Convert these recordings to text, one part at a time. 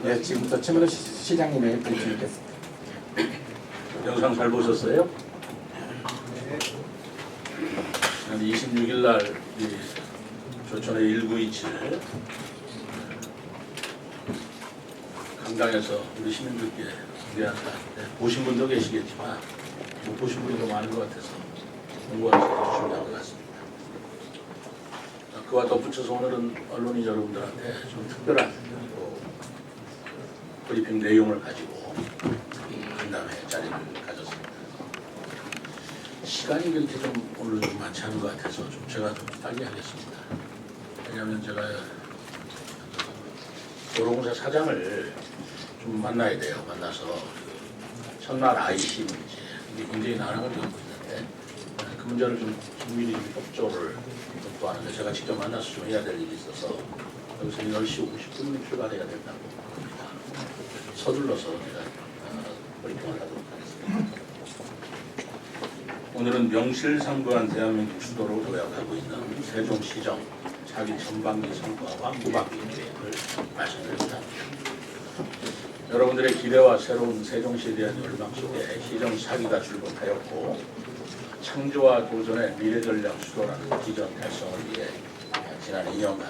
네, 지금부터 최문호 시장님의 브리핑이 있겠습니다. 영상 잘 보셨어요? 한 26일 날 조천의 1927 강당에서 우리 시민들께 공개한다. 보신 분도 계시겠지만 못 보신 분도 많을 것 같아서 공부하셔서 중요한 것 같습니다. 그와 덧붙여서 오늘은 언론인 여러분들한테 좀 특별한 브리핑 내용을 가지고 간담회 자리를 가졌습니다. 시간이 그렇게 좀 오늘 좀 많지 않은 것 같아서 좀 제가 좀 빨리 하겠습니다. 왜냐하면 제가 도로공사 사장을 좀 만나야 돼요. 만나서 첫날 IC 문제 이게 굉장히 난항을 겪고 있는데 그 문제를 좀 긴밀히 협조를 하는데 제가 직접 만나서 좀 해야 될 일이 있어서 여기서 10시 50분에 출발해야 된다고 합니다. 서둘러서 제가 브리핑을 하도록 하겠습니다. 오늘은 명실상부한 대한민국 수도로 도약하고 있는 세종시정 차기 전반기 성과와 후반기 계획을 말씀드립니다. 여러분들의 기대와 새로운 세종시에 대한 열망 속에 시정 차기가 출범하였고 창조와 도전의 미래전략 수도라는 비전 달성을 위해 지난 2년간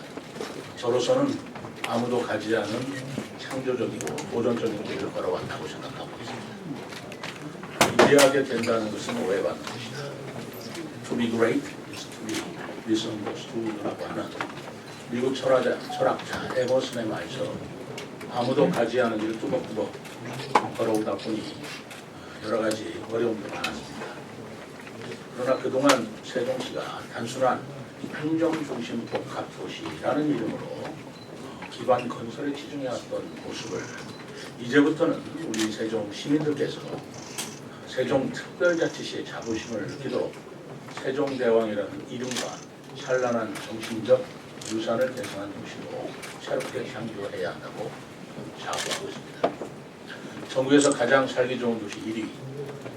저로서는 아무도 가지 않은 창조적이고 도전적인 길을 걸어왔다고 생각하고 있습니다. 위대하게 된다는 것은 오해받는 것이다. To be great is to be misunderstood라고 하는 미국 철학자 에머슨의 말처럼 아무도 가지 않은 길을 뚜벅뚜벅 걸어오다 보니 여러 가지 어려움도 많았습니다. 그러나 그동안 세종시가 단순한 행정중심 복합도시라는 이름으로 기반 건설에 치중해왔던 모습을 이제부터는 우리 세종 시민들께서 세종특별자치시의 자부심을 느끼도록 세종대왕이라는 이름과 찬란한 정신적 유산을 계승한 도시로 새롭게 창조해야 한다고 자부하고 있습니다. 전국에서 가장 살기 좋은 도시 1위,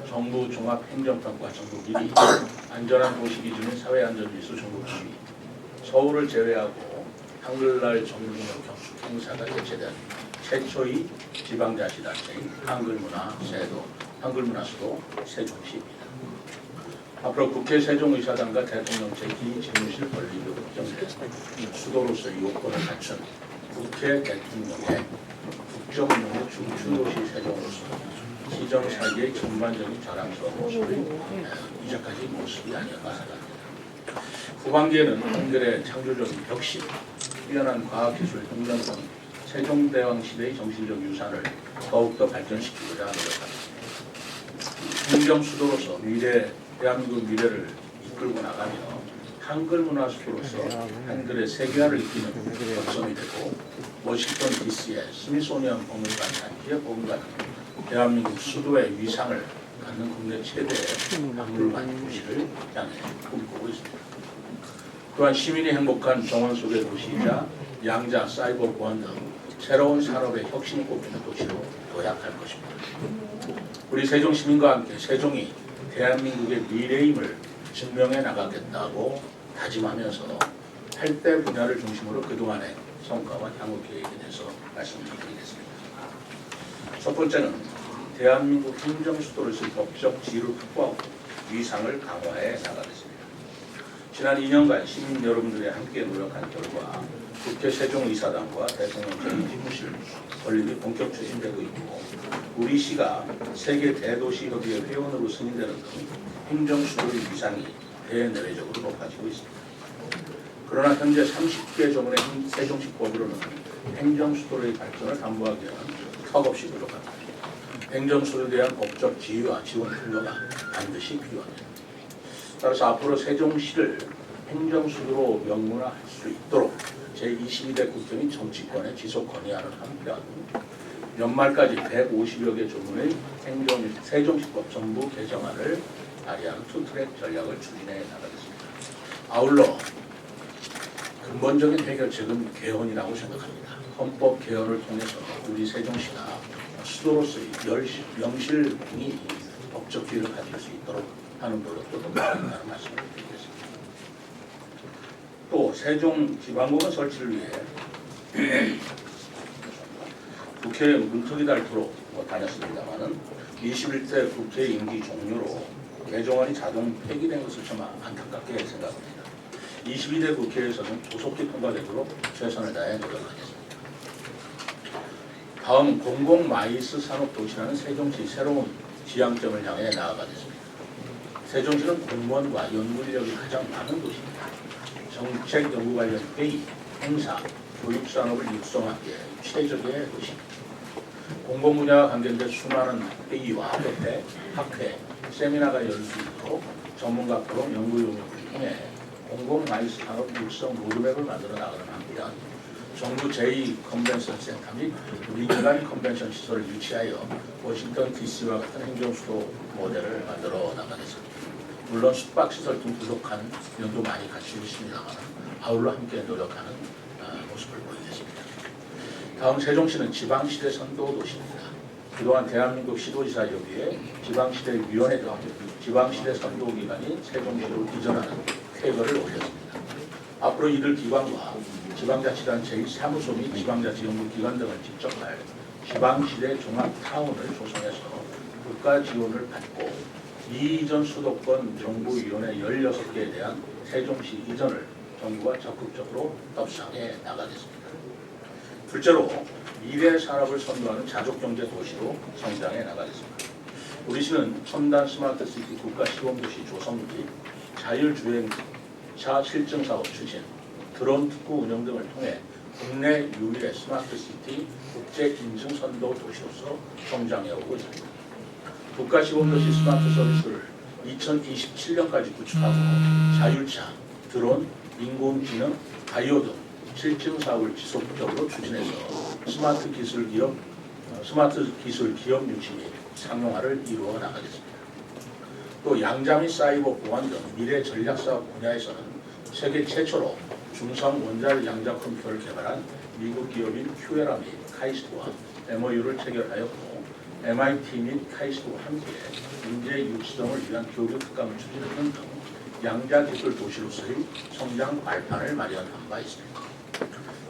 정부 종합행정평가 전국 1위, 안전한 도시 기준인 사회안전지수 전국 2위, 서울을 제외하고 한글날 전국민족 경축 행사가 개최된 최초의 지방자치단체인 한글문화수도 세종시입니다. 앞으로 국회 세종의사당과 대통령 제2집무실 건립이 확정된 수도로서의 요건을 갖춘 국회 대통령의 국정운영의 중추도시 세종으로서 시정 설계의 전반적인 자랑스러운 모습을 이제까지 모습이 아니었나 생각합니다. 후반기에는 한글의 창조적인 혁신, 뛰어난 과학기술 혁명 등 세종대왕 시대의 정신적 유산을 더욱더 발전시키고자 노력합니다. 행정수도로서 대한민국 미래를 이끌고 나가며 한글 문화수도로서 한글의 세계화를 이끄는 역점이 되고 워싱턴 DC의 스미소니언 박물관 단지의 보금같은 대한민국 수도의 위상을 갖는 국내 최대의 박물관 도시를 향해 꿈꾸고 있습니다. 또한 시민이 행복한 정원 속의 도시이자 양자, 사이버 보안 등 새로운 산업의 혁신이 꼽히는 도시로 도약할 것입니다. 우리 세종 시민과 함께 세종이 대한민국의 미래임을 증명해 나가겠다고 다짐하면서 8대 분야를 중심으로 그동안의 성과와 향후 계획에 대해서 말씀드리겠습니다. 첫 번째는 대한민국 행정수도로서의 법적 지위를 확보하고 위상을 강화해 나가겠습니다. 지난 2년간 시민 여러분들이 함께 노력한 결과 국회 세종의사당과 대통령 제2집무실 건립이 본격 추진되고 있고 우리 시가 세계 대도시협의회 회원으로 승인되는 등 행정수도의 위상이 대내외적으로 높아지고 있습니다. 그러나 현재 30개 조문의 세종시법으로는 행정수도의 발전을 담보하기에는 턱없이 부족합니다. 행정수도에 대한 법적 지위와 지원 통로가 반드시 필요합니다. 따라서 앞으로 세종시를 행정수도로 명문화할 수 있도록 제22대 국정이 정치권에 지속 건의하는 한편 연말까지 150여 개 조문의 세종시법 전부 개정안을 발의하는 투트랙 전략을 추진해 나가겠습니다. 아울러 근본적인 해결책은 개헌이라고 생각합니다. 헌법 개헌을 통해서 우리 세종시가 수도로서의 명실공히 법적 지위를 가질 수 있도록 하는 걸로 또 동의한다는 말씀을 드리겠습니다. 또 세종지방법원 설치를 위해 국회에 문턱이 닳도록 다녔습니다만은 21대 국회 임기 종료로 개정안이 자동 폐기된 것을 좀 안타깝게 생각합니다. 22대 국회에서는 조속히 통과되도록 최선을 다해 노력하겠습니다. 다음 공공마이스 산업도시라는 세종시 새로운 지향점을 향해 나아가겠습니다. 세종시는 공무원과 연구인력이 가장 많은 도시입니다. 정책 연구 관련 회의, 행사, 교육산업을 육성하기에 최적의 도시입니다. 공공분야와 관계된 수많은 회의와 협회, 학회, 세미나가 열릴 수 있도록 전문가 포럼 연구 용역을 통해 공공마이스 산업 육성 로드맵을 만들어 나가는 한편 정부 제2컨벤션 센터 및 민간 컨벤션 시설을 유치하여 워싱턴 DC와 같은 행정수도 모델을 만들어 나가겠습니다. 물론 숙박시설 등 부족한 면도 많이 갖추고 있습니다만 아울러 함께 노력하는 모습을 보이겠습니다. 다음 세종시는 지방시대 선도 도시입니다. 그동안 대한민국 시도지사 여기에 지방시대위원회 등 지방시대 선도기관이 세종시로 이전하는 쾌거를 올렸습니다. 앞으로 이들 기관과 지방자치단체의 사무소 및 지방자치연구기관 등을 직접할 지방시대 종합타운을 조성해서 국가 지원을 받고 이전 수도권 정부위원회 16개에 대한 세종시 이전을 정부가 적극적으로 협상해 나가겠습니다. 둘째로 미래 산업을 선도하는 자족경제 도시로 성장해 나가겠습니다. 우리 시는 첨단 스마트시티 국가 시범도시 조성 및 자율주행차 실증 사업 추진, 드론 특구 운영 등을 통해 국내 유일의 스마트시티 국제 인증 선도 도시로서 성장해 오고 있습니다. 국가 시범도시 스마트 서비스를 2027년까지 구축하고 자율차, 드론, 인공지능, 바이오 등 실증 사업을 지속적으로 추진해서 스마트 기술 기업 유치 및 상용화를 이루어 나가겠습니다. 또 양자 및 사이버 보안 등 미래 전략 사업 분야에서는 세계 최초로 중성 원자력 양자 컴퓨터를 개발한 미국 기업인 큐에라 및 카이스트와 MOU를 체결하였고 MIT 및 카이스트와 함께 인재 육성을 위한 교육 특강을 추진하는 등 양자기술 도시로서의 성장 발판을 마련한 바 있습니다.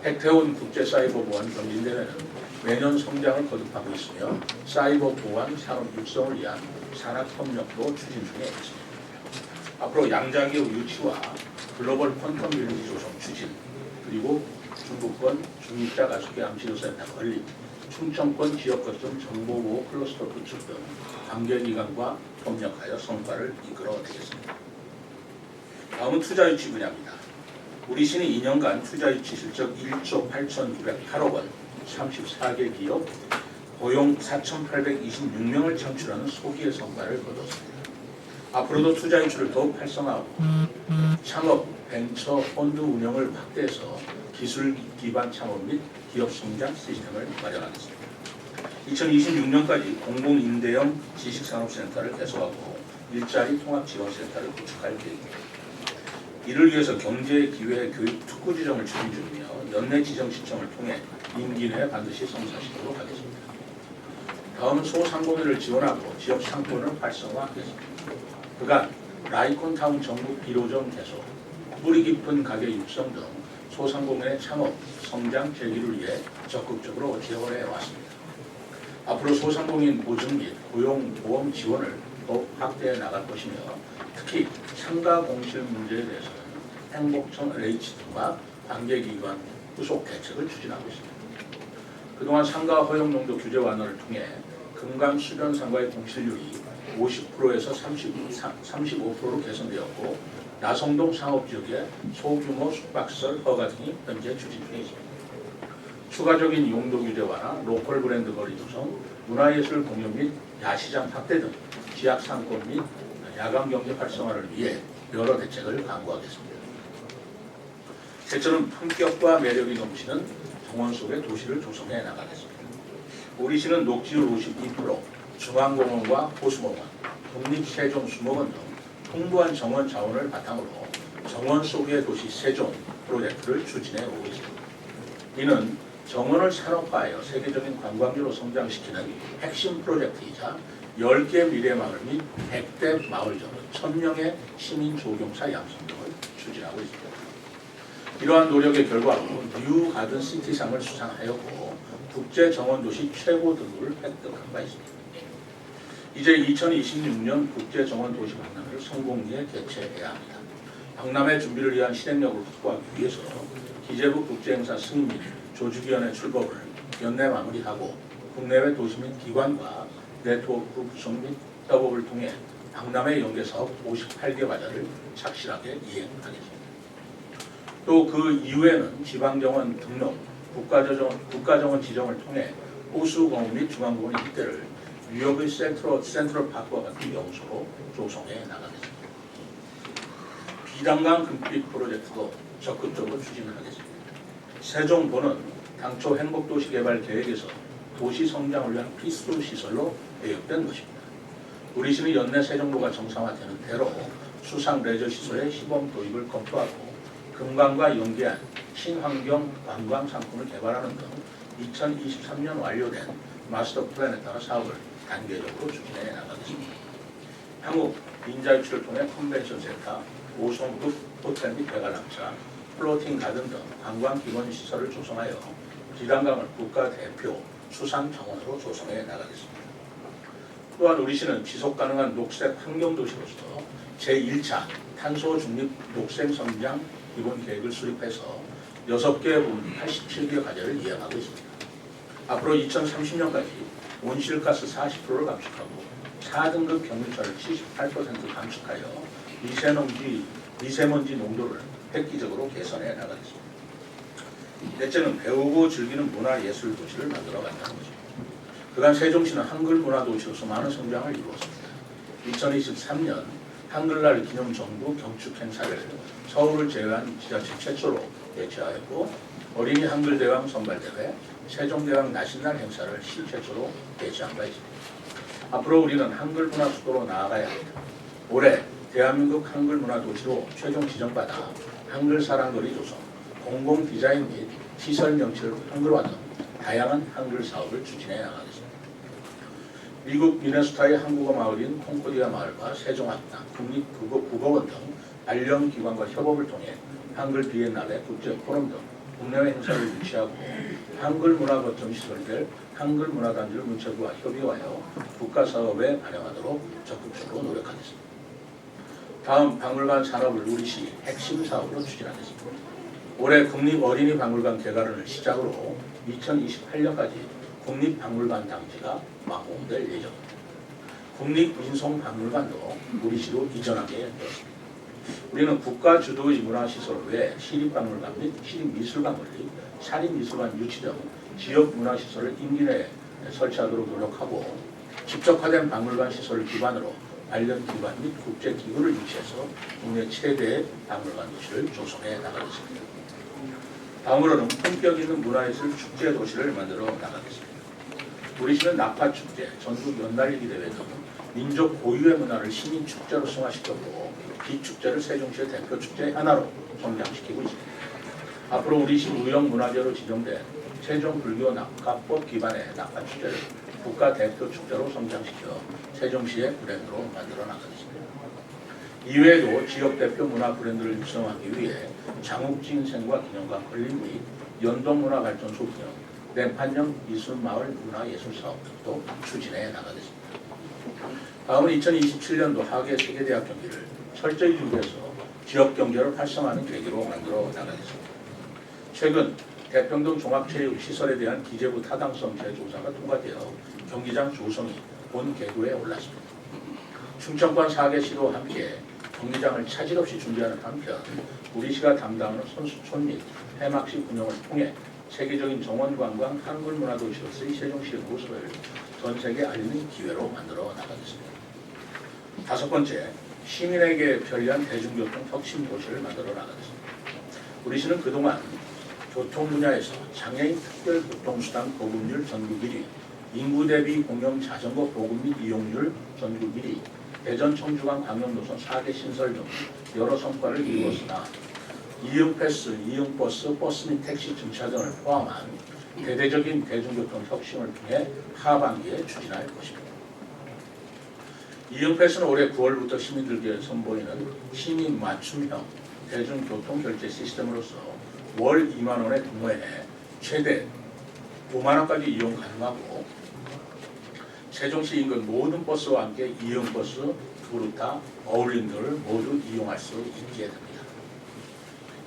핵태운 국제사이버보안 경진대회는 매년 성장을 거듭하고 있으며 사이버 보안 산업 육성을 위한 산학협력도 추진 중에 있습니다. 앞으로 양자기업 유치와 글로벌 퀀텀 빌리지 조성 추진, 그리고 중부권 중립자 가속기 암시도센터 건립, 충청권 지역 거점 정보보호 클러스터 구축 등 관계기관과 협력하여 성과를 이끌어내겠습니다. 다음은 투자유치 분야입니다. 우리 시는 2년간 투자유치 실적 1조 8,908억 원, 34개 기업, 고용 4,826명을 창출하는 소기의 성과를 거뒀습니다. 앞으로도 투자유치를 더욱 활성화하고 창업, 벤처, 펀드 운영을 확대해서 기술 기반 창업 및 기업 성장 시스템을 마련하겠습니다. 2026년까지 공공임대형 지식산업센터를 개소하고 일자리 통합지원센터를 구축할 계획입니다. 이를 위해서 경제기회 교육 특구 지정을 추진 중이며 연내 지정 신청을 통해 임기 내에 반드시 성사시키도록 하겠습니다. 다음은 소상공인을 지원하고 지역 상권을 활성화하겠습니다. 그간 라이콘타운 전국 1호점 개소, 뿌리 깊은 가게 육성 등 소상공인의 창업, 성장 재기를 위해 적극적으로 지원해 왔습니다. 앞으로 소상공인 보증 및 고용보험 지원을 더욱 확대해 나갈 것이며 특히 상가 공실 문제에 대해서는 행복청 LH 등과 관계기관 후속 대책을 추진하고 있습니다. 그동안 상가 허용 용도 규제 완화를 통해 금강 수변 상가의 공실률이 50%에서 35%로 개선되었고 나성동 상업지역의 소규모 숙박시설 허가 등이 현재 추진 중에 있습니다. 추가적인 용도 규제 완화, 로컬 브랜드 거리 조성, 문화예술 공연 및 야시장 확대 등 지역 상권 및 야간 경제 활성화를 위해 여러 대책을 강구하겠습니다. 셋째는 품격과 매력이 넘치는 정원 속의 도시를 조성해 나가겠습니다. 우리 시는 녹지율 52%, 중앙공원과 호수공원, 국립세종수목원 등 풍부한 정원 자원을 바탕으로 정원 속의 도시 세종 프로젝트를 추진해 오고 있습니다. 이는 정원을 산업화하여 세계적인 관광지로 성장시키는 핵심 프로젝트이자 10개 미래마을 및 100대 마을 전 1000명의 시민 조경사 양성 등을 추진하고 있습니다. 이러한 노력의 결과로 뉴 가든 시티상을 수상하였고 국제 정원 도시 최고 등급을 획득한 바 있습니다. 이제 2026년 국제 정원 도시 박람회를 성공리에 개최해야 합니다. 박람회 준비를 위한 실행력을 확보하기 위해서 기재부 국제행사 승인 및 조직위원회 출범을 연내 마무리하고 국내외 도시 및 기관과 네트워크 구성 및 협업을 통해 박람회 연계사업 58개 과제를 착실하게 이행하겠습니다. 또 그 이후에는 지방정원 등록, 국가정원 지정을 통해 호수공원 및 중앙공원 일대를 뉴욕의 센트럴 파크와 같은 명소로 조성해 나가겠습니다. 비단강 금빛 프로젝트도 적극적으로 추진하겠습니다. 세종도는 당초 행복도시 개발 계획에서 도시 성장을 위한 필수 시설로 배역된 것입니다. 우리시는 연내 세종도가 정상화되는 대로 수상 레저 시설의 시범 도입을 검토하고 금강과 연계한 친환경 관광 상품을 개발하는 등 2023년 완료된 마스터 플랜에 따라 사업을 단계적으로 추진해 나가겠습니다. 향후 인자 유치를 통해 컨벤션 센터, 5성급 호텔 및 대관람차, 플로팅 가든 등 관광 기본 시설을 조성하여 비단강을 국가 대표 수상 정원으로 조성해 나가겠습니다. 또한 우리시는 지속 가능한 녹색 환경 도시로서 제1차 탄소 중립 녹색 성장 기본 계획을 수립해서 6개 부문 87개 과제를 이행하고 있습니다. 앞으로 2030년까지 온실가스 40%를 감축하고 4등급 경유차를 78% 감축하여 미세먼지 농도를 획기적으로 개선해 나가겠습니다. 넷째는 배우고 즐기는 문화예술 도시를 만들어 간다는 것입니다. 그간 세종시는 한글 문화 도시로서 많은 성장을 이루었습니다. 2023년 한글날 기념 정부 경축 행사를 서울을 제외한 지자체 최초로 개최하였고 어린이 한글대왕 선발대회, 세종대왕 나신날 행사를 시 최초로 개최한 바 있습니다. 앞으로 우리는 한글 문화 수도로 나아가야 합니다. 올해 대한민국 한글 문화 도시로 최종 지정받아 한글 사랑거리 조성, 공공 디자인 및 시설 명칭을 한글화 등 다양한 한글 사업을 추진해 나가겠습니다. 미국 미네소타의 한국어 마을인 콩코디아 마을과 세종학당, 국립국어원 등 관련 기관과 협업을 통해 한글 비엔날레, 국제 포럼 등 국내외 행사를 유치하고 한글 문화 거점 시설될 한글 문화단지를 문체부와 협의하여 국가 사업에 반영하도록 적극적으로 노력하겠습니다. 다음 박물관 산업을 우리시 핵심 사업으로 추진하겠습니다. 올해 국립 어린이 박물관 개관을 시작으로 2028년까지 국립박물관 단지가 완공될 예정입니다. 국립민속박물관도 우리시로 이전하게 되었습니다. 우리는 국가 주도의 문화시설 외에 시립박물관 및 시립미술관 건립, 사립미술관 유치 등 지역 문화시설을 임기 내에 설치하도록 노력하고 집적화된 박물관 시설을 기반으로 관련 기관 및 국제기구를 유치해서 국내 최대의 박물관 도시를 조성해 나가겠습니다. 다음으로는 품격 있는 문화예술 축제 도시를 만들어 나가겠습니다. 우리시는 나파축제, 전국 연날리기 대회 등 민족 고유의 문화를 시민 축제로 승화시켰고 비축제를 세종시의 대표 축제 하나로 성장시키고 있습니다. 앞으로 우리시 무형문화재로 지정된 세종불교 낙화법 기반의 낙화축제를 국가 대표 축제로 성장시켜 세종시의 브랜드로 만들어 나가겠습니다. 이외에도 지역 대표 문화 브랜드를 육성하기 위해 장욱진생과 기념관 건립 및 연동문화발전소 기능, 램판령 미술마을 문화예술사업 등도 추진해 나가겠습니다. 다음은 2027년도 하계 세계대학 경기를 철저히 준비해서 지역 경제를 활성화하는 계기로 만들어 나가겠습니다. 최근 대평동 종합체육시설에 대한 기재부 타당성 재조사가 통과되어 경기장 조성이 본 궤도에 올랐습니다. 충청권 4개 시도와 함께 경기장을 차질 없이 준비하는 한편 우리시가 담당하는 선수촌 및 폐막식 운영을 통해 세계적인 정원관광 한글문화도시로서의 세종시의 모습을 전 세계에 알리는 기회로 만들어 나가겠습니다. 다섯 번째, 시민에게 편리한 대중교통 혁신 도시를 만들어 나가겠습니다. 우리시는 그동안 교통 분야에서 장애인 특별 교통수단 보급률 전국 1위, 인구 대비 공영 자전거 보급 및 이용률 전국 1위, 대전 청주간 광역노선 4개 신설 등 여러 성과를 이루었으나 이응패스, 이응버스, 버스 및 택시 증차등을 포함한 대대적인 대중교통 혁신을 통해 하반기에 추진할 것입니다. 이응패스는 올해 9월부터 시민들께 선보이는 시민 맞춤형 대중교통 결제 시스템으로서 월 2만 원의 동호회 최대 5만 원까지 이용 가능하고 세종시 인근 모든 버스와 함께 이용버스, 구루타, 어울림들을 모두 이용할 수 있게 됩니다.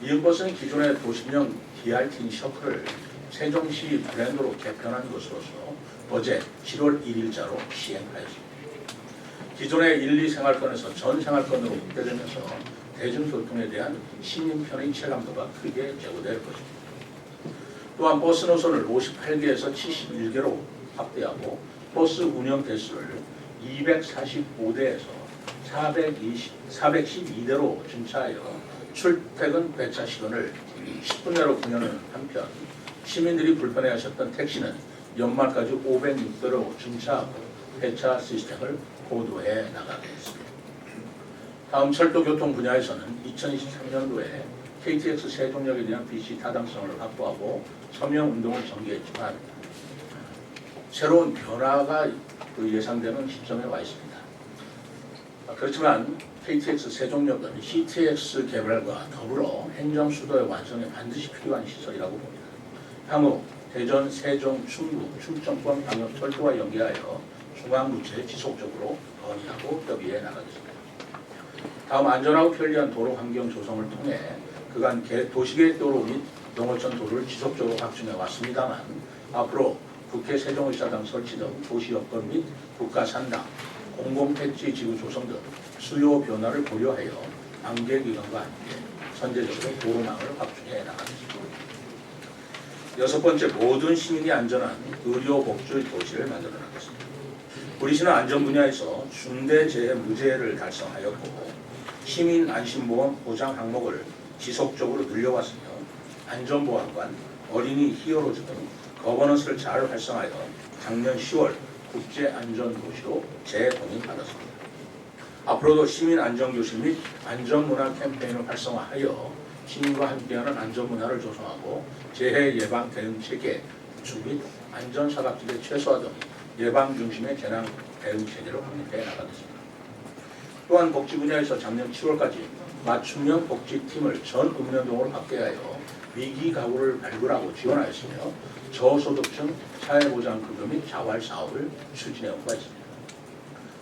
이용버스는 기존의 도심형 DRT 셔틀을 세종시 브랜드로 개편한 것으로서 어제 7월 1일자로 시행하였습니다. 기존의 1, 2생활권에서 전 생활권으로 확대되면서 대중교통에 대한 시민 편의 체감도가 크게 제고될 것입니다. 또한 버스 노선을 58개에서 71개로 확대하고 버스 운영 대수를 245대에서 412대로 증차하여 출퇴근 배차 시간을 10분 내로 공유하는 한편 시민들이 불편해하셨던 택시는 연말까지 506대로 증차하고 배차 시스템을 고도해 나가겠습니다. 다음 철도교통 분야에서는 2023년도에 KTX 세종역에 대한 BC 타당성을 확보하고 서명운동을 전개했지만 새로운 변화가 예상되는 시점에 와 있습니다. 그렇지만 KTX 세종역은 CTX 개발과 더불어 행정수도의 완성에 반드시 필요한 시설이라고 봅니다. 향후 대전, 세종, 충북, 충청권 방역 철도와 연계하여 중앙부처에 지속적으로 건의하고 협의해 나가겠습니다. 다음 안전하고 편리한 도로 환경 조성을 통해 그간 도시계 도로 및 농어촌 도로를 지속적으로 확충해 왔습니다만 앞으로 국회 세종의사당 설치 등 도시 여건 및 국가산당, 공공택지 지구 조성 등 수요 변화를 고려하여 관계기관과 함께 선제적으로 도로망을 확충해 나가겠습니다. 여섯 번째, 모든 시민이 안전한 의료복지 도시를 만들어 나가겠습니다. 우리 시는 안전 분야에서 중대재해 무제를 달성하였고 시민 안심보험 보장 항목을 지속적으로 늘려왔으며 안전보안관, 어린이 히어로즈 등 거버넌스를 잘 활성화하여 작년 10월 국제안전도시로 재공인받았습니다. 앞으로도 시민 안전교실 및 안전문화 캠페인을 활성화하여 시민과 함께하는 안전문화를 조성하고 재해 예방 대응 체계 구축 및 안전사각지대 최소화 등 예방 중심의 재난 대응 체계를 확립해 나가겠습니다. 또한 복지 분야에서 작년 7월까지 맞춤형 복지팀을 전 읍면동으로 확대하여 위기 가구를 발굴하고 지원하였으며 저소득층 사회보장급여 및 자활 사업을 추진해온 바 있습니다.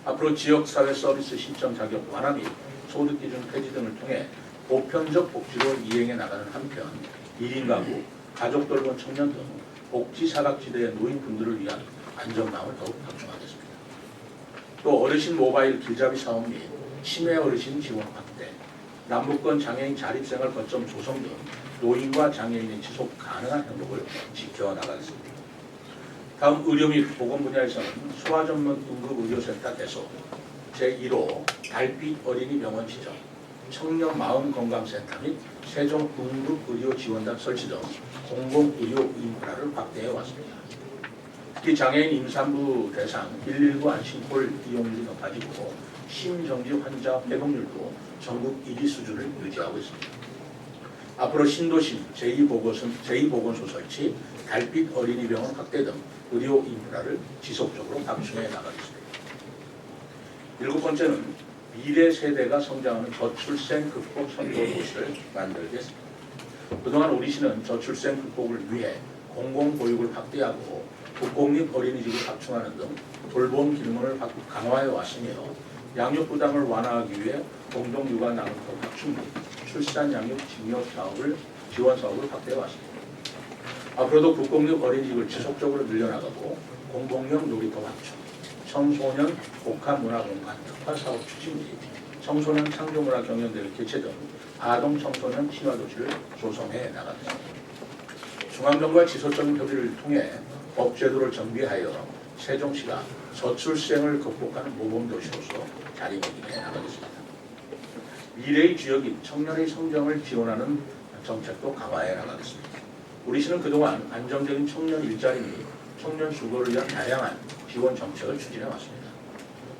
앞으로 지역사회 서비스 신청 자격 완화 및 소득기준 폐지 등을 통해 보편적 복지로 이행해 나가는 한편 1인 가구, 가족 돌본 청년 등 복지 사각지대의 노인분들을 위한 안전망을 더욱 확충하겠습니다. 또 어르신 모바일 길잡이 사업 및 치매 어르신 지원 확대, 남북권 장애인 자립생활 거점 조성 등 노인과 장애인의 지속 가능한 행복을 지켜나가겠습니다. 다음 의료 및 보건 분야에서는 소아전문 응급의료센터 개소, 제1호 달빛 어린이병원 지정, 청년 마음건강센터 및 세종 응급의료지원단 설치 등 공공의료 인프라를 확대해 왔습니다. 특히 장애인 임산부 대상 119 안심콜 이용률이 높아지고 심정지 환자 회복률도 전국 1위 수준을 유지하고 있습니다. 앞으로 신도심 제2보건소 설치, 달빛 어린이병원 확대 등 의료 인프라를 지속적으로 확충해 나가겠습니다. 일곱 번째는 미래 세대가 성장하는 저출생 극복 선도 도시를 만들겠습니다. 그동안 우리 시는 저출생 극복을 위해 공공보육을 확대하고 국공립 어린이집을 확충하는 등 돌봄 기능을 강화해 왔으며 양육 부담을 완화하기 위해 공동육아 나눔법 확충 및 출산 양육 징역 사업을 지원 사업을 확대해 왔습니다. 앞으로도 국공립 어린이집을 지속적으로 늘려나가고 공공형 놀이터 확충, 청소년 복합문화공간 특화 사업 추진 및 청소년 창조문화 경연대회 개최 등 아동 청소년 친화도시를 조성해 나가겠습니다. 중앙정부와 지속적인 협의를 통해 법제도를 정비하여 세종시가 저출생을 극복하는 모범도시로서 자리매김해 나가겠습니다. 미래의 주역인 청년의 성장을 지원하는 정책도 강화해 나가겠습니다. 우리 시는 그동안 안정적인 청년 일자리 및 청년 수고를 위한 다양한 지원 정책을 추진해 왔습니다.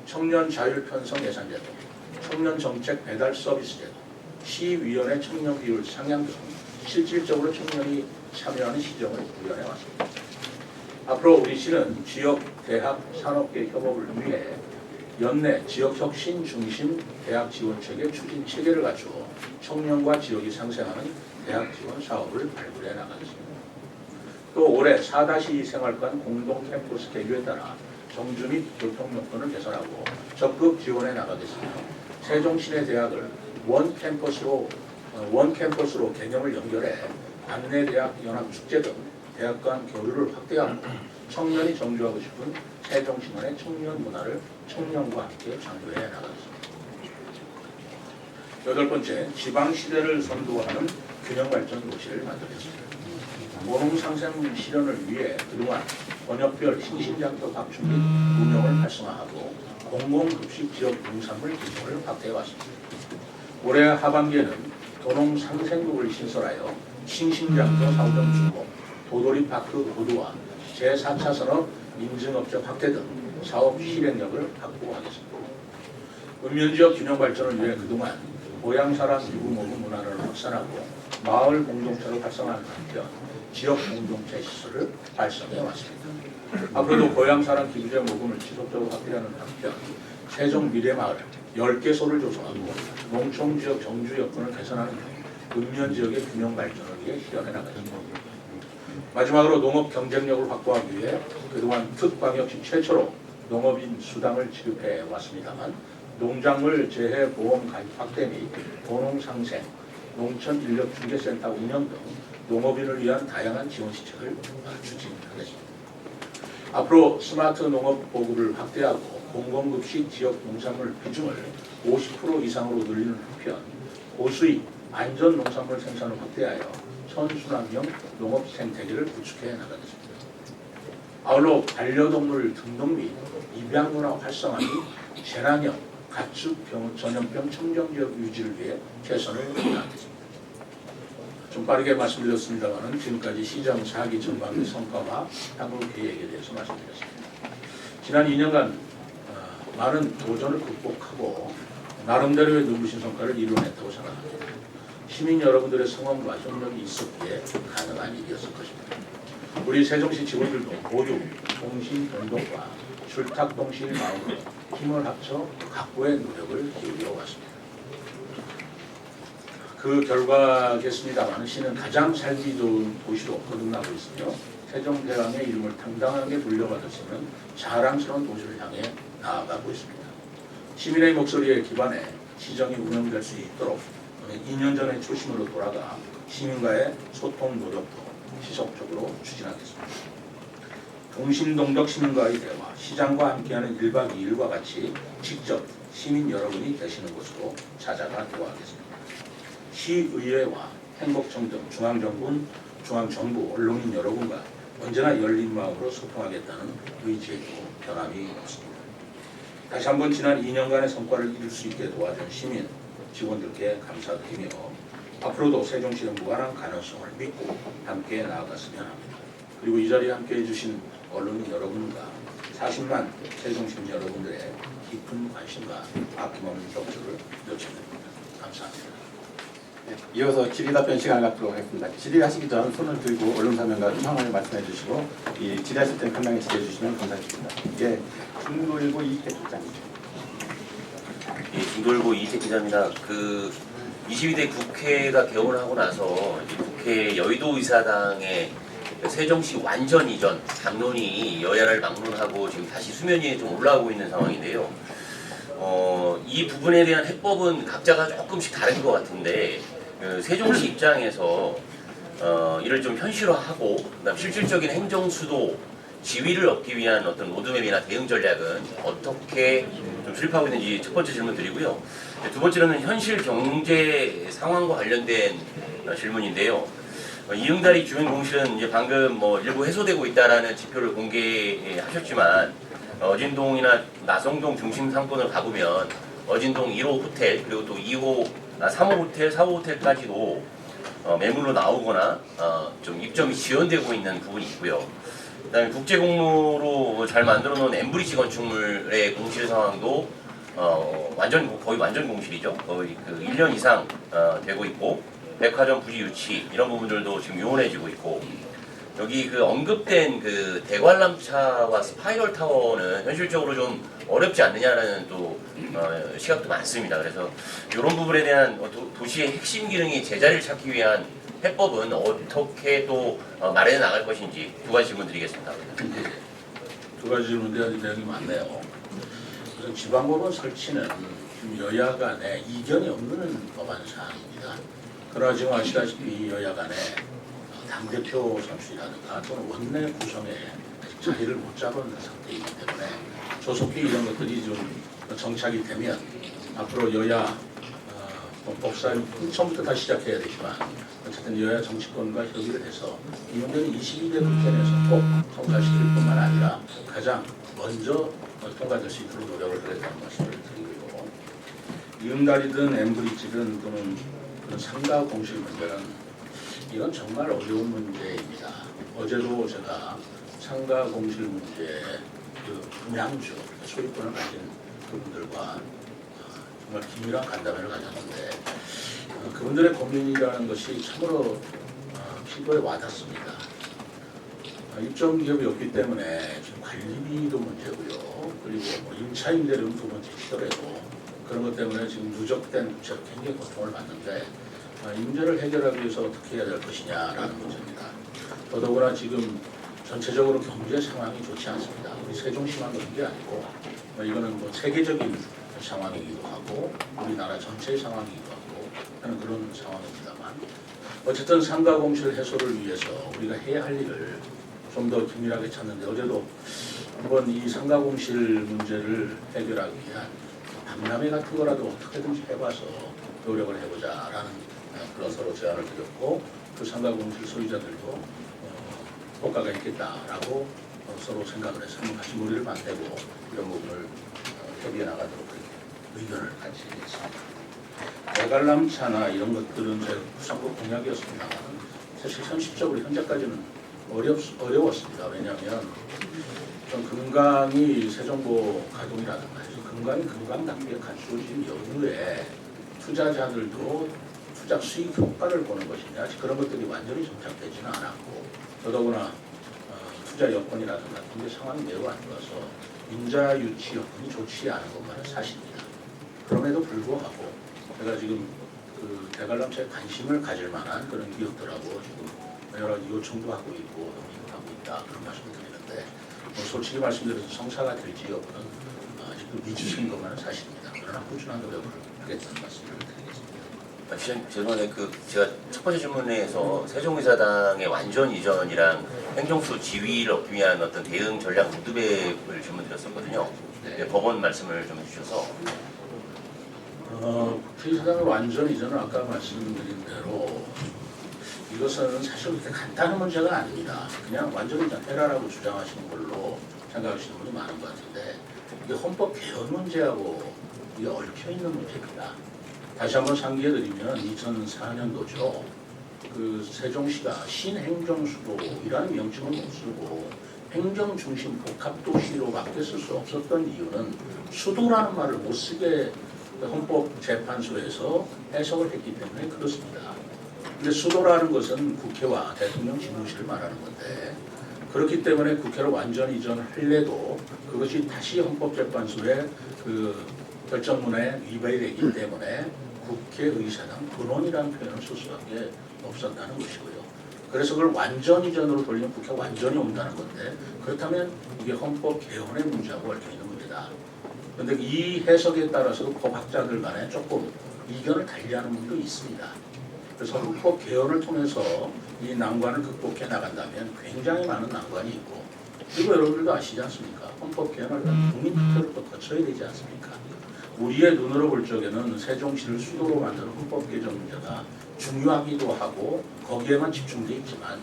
청년 자율 편성 예산제도, 청년 정책 배달 서비스 제도, 시위원회 청년 비율 상향 등 실질적으로 청년이 참여하는 시정을 구현해 왔습니다. 앞으로 우리 시는 지역 대학 산업계 협업을 위해 연내 지역혁신 중심 대학 지원 체계 추진 체계를 갖추어 청년과 지역이 상생하는 대학 지원 사업을 발굴해 나가겠습니다. 또 올해 4-2 생활관 공동 캠퍼스 개교에 따라 정주 및 교통 여건을 개선하고 적극 지원해 나가겠으며 세종시내 대학을 원 캠퍼스로 개념을 연결해 안내대학 연합축제 등 대학 간 교류를 확대하고 청년이 정주하고 싶은 세종시만의 청년 문화를 청년과 함께 창조해 나가겠습니다. 8번째, 지방시대를 선도하는 균형발전 도시를 만들겠습니다. 모농상생 실현을 위해 그동안 번역별 신신장터 확충 및 운영을 활성화하고 공공급식 지역 농산물 기능을 확대해왔습니다. 올해 하반기에는 도농상생국을 신설하여 신신장터 4호점 준공, 도돌이파크 고도화, 제4차 산업 인증업적 확대 등 사업 실행력을 확보하겠습니다. 읍면지역 균형발전을 위해 그동안 고향사람 유구모금 문화를 확산하고 마을 공동체를 활성화하는 한편 지역 공동체 시설을 활성해 왔습니다. 앞으로도 고향사람 기부제 모금을 지속적으로 확대하는 한편 세종 미래마을 10개소를 조성하고 농촌지역 정주 여건을 개선하는 읍면지역의 균형발전을 위해 실현해 나가겠습니다. 마지막으로 농업 경쟁력을 확보하기 위해 그동안 특광역시 최초로 농업인 수당을 지급해 왔습니다만 농작물 재해 보험 가입 확대 및 도농상생, 농촌인력중개센터 운영 등 농업인을 위한 다양한 지원 시책을 추진하겠습니다. 앞으로 스마트 농업 보급을 확대하고 공공급식 지역 농산물 비중을 50% 이상으로 늘리는 한편 고수익, 안전 농산물 생산을 확대하여 선순환형 농업 생태계를 구축해 나가겠습니다. 아울러 반려동물 등록 및 입양문화 활성화 및 재난형, 가축 전염병 청정지역 유지를 위해 최선을 다하겠습니다. 좀 빠르게 말씀드렸습니다만 지금까지 시정 4기 전반기 성과와 향후 계획에 대해서 말씀드렸습니다. 지난 2년간 많은 도전을 극복하고 나름대로의 눈부신 성과를 이뤄냈다고 생각합니다. 시민 여러분들의 성원과 협력이 있었기에 가능한 일이었을 것입니다. 우리 세종시 직원들도 모두 동심 동동과 출탁 동시의 마음으로 힘을 합쳐 각고의 노력을 기울여 왔습니다. 그 결과겠습니다만 시는 가장 살기 좋은 도시로 거듭나고 있으며 세종대왕의 이름을 당당하게 불려받았으면 자랑스러운 도시를 향해 나아가고 있습니다. 시민의 목소리에 기반해 시정이 운영될 수 있도록 2년 전의 초심으로 돌아가 시민과의 소통 노력도 지속적으로 추진하겠습니다. 동신동덕 시민과의 대화, 시장과 함께하는 1박 2일과 같이 직접 시민 여러분이 계시는 곳으로 찾아가 대화하겠습니다. 시의회와 행복청 등 중앙정부, 언론인 여러분과 언제나 열린 마음으로 소통하겠다는 의지에도 변함이 없습니다. 다시 한번 지난 2년간의 성과를 이룰 수 있게 도와준 시민, 직원들께 감사드리며 앞으로도 세종시의 무한한 가능성을 믿고 함께 나아갔으면 합니다. 그리고 이 자리에 함께 해주신 언론인 여러분과 40만 세종시민 여러분들의 깊은 관심과 아낌없는 격려를 요청드립니다. 감사합니다. 네, 이어서 질의답변 시간을 갖도록 하겠습니다. 질의하시기 전 손을 들고 언론사명과 상황을 말씀해 주시고 질의하실 때는 편하게 질의해 주시면 감사드립니다. 예, 중도일보 이태 기자입니다. 예, 중도일보 이태 기자입니다. 22대 국회가 개원을 하고 나서 국회 여의도의사당의 세종시 완전 이전 당론이 여야를 막론하고 지금 다시 수면 위에 좀 올라오고 있는 상황인데요. 이 부분에 대한 해법은 각자가 조금씩 다른 것 같은데 세종시 입장에서 이를 좀 현실화하고 그다음 실질적인 행정 수도 지위를 얻기 위한 어떤 로드맵이나 대응 전략은 어떻게 좀 수립하고 있는지 첫 번째 질문 드리고요. 두 번째로는 현실 경제 상황과 관련된 질문인데요. 이응다리 주민공실은 이제 방금 일부 해소되고 있다라는 지표를 공개하셨지만 어진동이나 나성동 중심 상권을 가보면 어진동 1호 호텔 그리고 또 3호 호텔, 4호 호텔까지도 매물로 나오거나 좀 입점이 지연되고 있는 부분이 있고요. 그다음에 국제공로로 잘 만들어 놓은 엠브리지 건축물의 공실 상황도 거의 완전 공실이죠. 거의 1년 이상 되고 있고 백화점 부지 유치 이런 부분들도 지금 요원해지고 있고 여기 그 언급된 그 대관람차와 스파이럴 타워는 현실적으로 좀 어렵지 않느냐라는 또 시각도 많습니다. 그래서 이런 부분에 대한 도시의 핵심 기능이 제자리를 찾기 위한 해법은 어떻게 또 마련해 나갈 것인지 두 가지 질문 드리겠습니다. 두 가지 질문인데 내용이 많네요. 우선 지방법원 설치는 지금 여야 간에 이견이 없는 법안 사항입니다. 그러나 지금 아시다시피 여야 간에 당대표 선출이라든가 또는 원내 구성에 아직 자리를 못 잡은 상태이기 때문에 조속히 이런 것들이 좀 정착이 되면 앞으로 여야 법사위 처음부터 다시 시작해야 되지만 어쨌든 여야 정치권과 협의를 해서 이 문제는 22대 국회 내에서 꼭 통과시킬 뿐만 아니라 가장 먼저 통과될 수 있도록 노력을 하겠다는 말씀을 드리고요. 이응달이든 엠브리지든 또는 그런 상가 공실 문제는 이건 정말 어려운 문제입니다. 어제도 제가 상가 공실 문제 그 분양주 소유권을 가진 그분들과 정말 긴밀한 간담회를 가졌는데 그분들의 고민이라는 것이 참으로 피부에 와닿습니다. 입점 기업이 없기 때문에 지금 관리비도 문제고요. 그리고 뭐 임차 임대료는 두 번째 치더라도 그런 것 때문에 지금 누적된 부채로 굉장히 고통을 받는데 이 문제를 해결하기 위해서 어떻게 해야 될 것이냐라는 문제입니다. 더더구나 지금 전체적으로 경제 상황이 좋지 않습니다. 우리 세종시만 그런 게 아니고 이거는 뭐 세계적인 상황이기도 하고 우리나라 전체의 상황이기도 하고 하는 그런 상황입니다만 어쨌든 상가 공실 해소를 위해서 우리가 해야 할 일을 좀 더 긴밀하게 찾는데 어제도 한번 이 상가 공실 문제를 해결하기 위한 박람회 같은 거라도 어떻게든지 해봐서 노력을 해보자라는 그런 서로 제안을 드렸고 그 상가 공실 소유자들도 효과가 있겠다라고 서로 생각을 해서 한번 같이 머리를 맞대고 이런 부분을 협의해 나가도록 의견을 같이 했습니다. 대관람차나 이런 것들은 제 구상국 공약이었습니다만 사실 현실적으로 현재까지는 어려웠습니다. 왜냐하면 좀 금강이 세종보 가동이라든가 해서 금강이 금강답게 갖추어진 여부에 투자자들도 투자 수익 효과를 보는 것이냐 그런 것들이 완전히 정착되지는 않았고 더더구나 투자 여건이라든가 경제 상황이 매우 안 좋아서 인자 유치 여건이 좋지 않은 것만은 사실입니다. 그럼에도 불구하고 제가 지금 그 대관람차에 관심을 가질 만한 그런 기업들하고 지금 여러 가지 요청도 하고 있고 논의도 하고 있다 그런 말씀을 드리는데 뭐 솔직히 말씀드려서 성사가 될지 여부는 아직도 미지수인 것만은 사실입니다. 그러나 꾸준한 노력을 하겠다는 말씀을 드리겠습니다. 죄송한데 제가 첫 번째 질문에서 세종의사당의 완전 이전이랑 행정수 지위를 얻기 위한 어떤 대응 전략 로드맵을 질문드렸었거든요. 네, 법원 말씀을 좀 해주셔서 국회의사당의 완전 이전은 아까 말씀드린 대로 이것은 사실 그렇게 간단한 문제가 아닙니다. 그냥 완전 이전 해라라고 주장하시는 걸로 생각하시는 분이 많은 것 같은데 이게 헌법 개헌 문제하고 이게 얽혀 있는 문제입니다. 다시 한번 상기해드리면 2004년도죠. 그 세종시가 신행정수도이라는 명칭을 못 쓰고 행정중심 복합도시로밖에 쓸 수 없었던 이유는 수도라는 말을 못 쓰게 헌법재판소에서 해석을 했기 때문에 그렇습니다. 근데 수도라는 것은 국회와 대통령 집무실을 말하는 건데 그렇기 때문에 국회로 완전 이전을 하려도 그것이 다시 헌법재판소의 그 결정문에 위반이 되기 때문에 국회의사당 근원이라는 표현을 쓸 수밖에 없었다는 것이고요. 그래서 그걸 완전 이전으로 돌리면 국회가 완전히 온다는 건데 그렇다면 이게 헌법 개헌의 문제하고 얽혀 있는 문제다. 그런데 이 해석에 따라서도 법학자들 간에 조금 이견을 달리하는 분도 있습니다. 그래서 헌법 개헌을 통해서 이 난관을 극복해 나간다면 굉장히 많은 난관이 있고 그리고 여러분들도 아시지 않습니까? 헌법 개헌을 국민투표를 또 거쳐야 되지 않습니까? 우리의 눈으로 볼 적에는 세종시를 수도로 만드는 헌법 개정 문제가 중요하기도 하고 거기에만 집중되어 있지만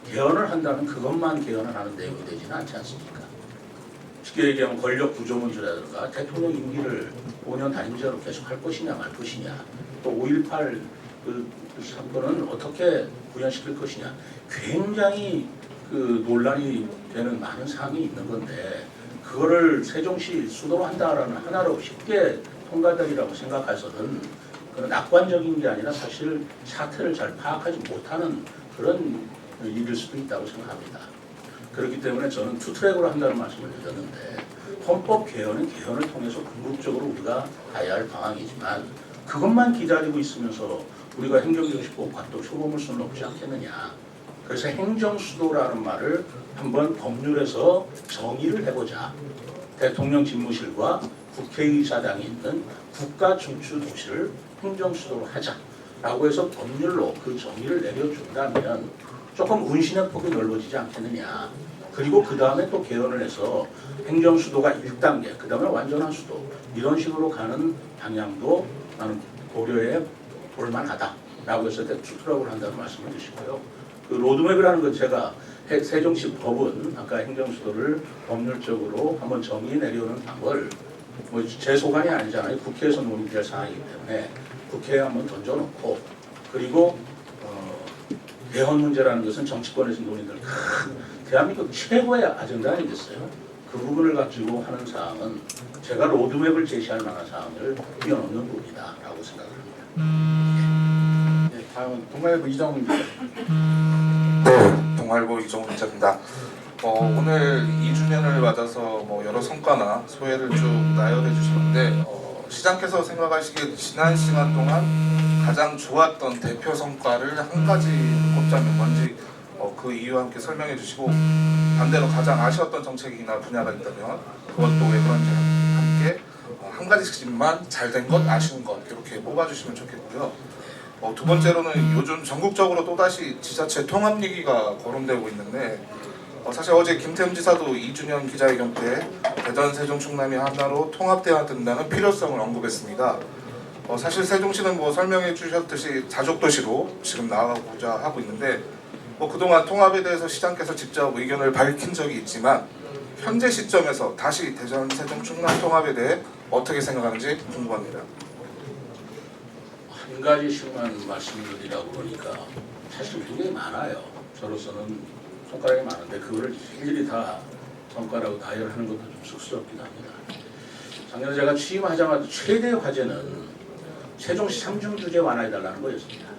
개헌을 한다면 그것만 개헌을 하는 내용이 되지는 않지 않습니까? 쉽게 얘기하면 권력 구조 문제라든가 대통령 임기를 5년 단임제로 계속 할 것이냐 말 것이냐 또 5.18 그 사건은 어떻게 구현시킬 것이냐 굉장히 그 논란이 되는 많은 사항이 있는 건데 그거를 세종시 수도로 한다라는 하나로 쉽게 통과되리라고 생각해서는 그런 낙관적인 게 아니라 사실 사태를 잘 파악하지 못하는 그런 일일 수도 있다고 생각합니다. 그렇기 때문에 저는 투트랙으로 한다는 말씀을 드렸는데 헌법 개헌은 개헌을 통해서 궁극적으로 우리가 가야 할 방향이지만 그것만 기다리고 있으면서 우리가 행정기획식법과 또 초범을 수는 없지 않겠느냐. 그래서 행정수도라는 말을 한번 법률에서 정의를 해보자. 대통령 집무실과 국회의사당이 있는 국가중추도시를 행정수도로 하자라고 해서 법률로 그 정의를 내려준다면 조금 운신의 폭이 넓어지지 않겠느냐. 그리고 그 다음에 또 개헌을 해서 행정수도가 1단계, 그 다음에 완전한 수도 이런 식으로 가는 방향도 나는 고려해 볼만하다라고 해서 투트랙을 한다는 말씀을 드시고요. 그 로드맵이라는 건 제가 세종시 법은 아까 행정수도를 법률적으로 한번 정의 내려오는 방법을 뭐 제 소관이 아니잖아요. 국회에서 논의될 사항이기 때문에 국회에 한번 던져놓고 그리고 개헌 문제라는 것은 정치권에서 논의될 대한민국 최고의 아젠다 아니겠어요? 그 부분을 가지고 하는 사항은 제가 로드맵을 제시할 만한 사항을 뛰어넘는 부분이다라고 생각합니다. 네, 다음은 동아일보 이정훈 기자. 네, 동아일보 이정훈 기자입니다. 오늘 2주년을 맞아서 뭐 여러 성과나 소회를 쭉 나열해 주셨는데 시장께서 생각하시기에 지난 시간 동안 가장 좋았던 대표 성과를 한 가지 꼽자면 뭔지 그 이유와 함께 설명해 주시고 반대로 가장 아쉬웠던 정책이나 분야가 있다면 그것도 왜 그런지 함께 한 가지씩만 잘된 것, 아쉬운 것 이렇게 뽑아주시면 좋겠고요. 두 번째로는 요즘 전국적으로 또다시 지자체 통합 얘기가 거론되고 있는데 사실 어제 김태흠 지사도 2주년 기자회견 때 대전, 세종, 충남이 하나로 통합돼야 된다는 필요성을 언급했습니다. 사실 세종시는 뭐 설명해 주셨듯이 자족도시로 지금 나아가고자 하고 있는데 그동안 통합에 대해서 시장께서 직접 의견을 밝힌 적이 있지만 현재 시점에서 다시 대전, 세종, 충남 통합에 대해 어떻게 생각하는지 궁금합니다. 한 가지씩만 말씀드리라고 그러니까 사실 굉장히 많아요. 저로서는 손가락이 많은데 그거를 일일이 다 손가락으로 나열하는 것도 좀 쑥스럽기도 합니다. 작년에 제가 취임하자마자 최대 화제는 세종시 삼중 규제 완화해달라는 거였습니다.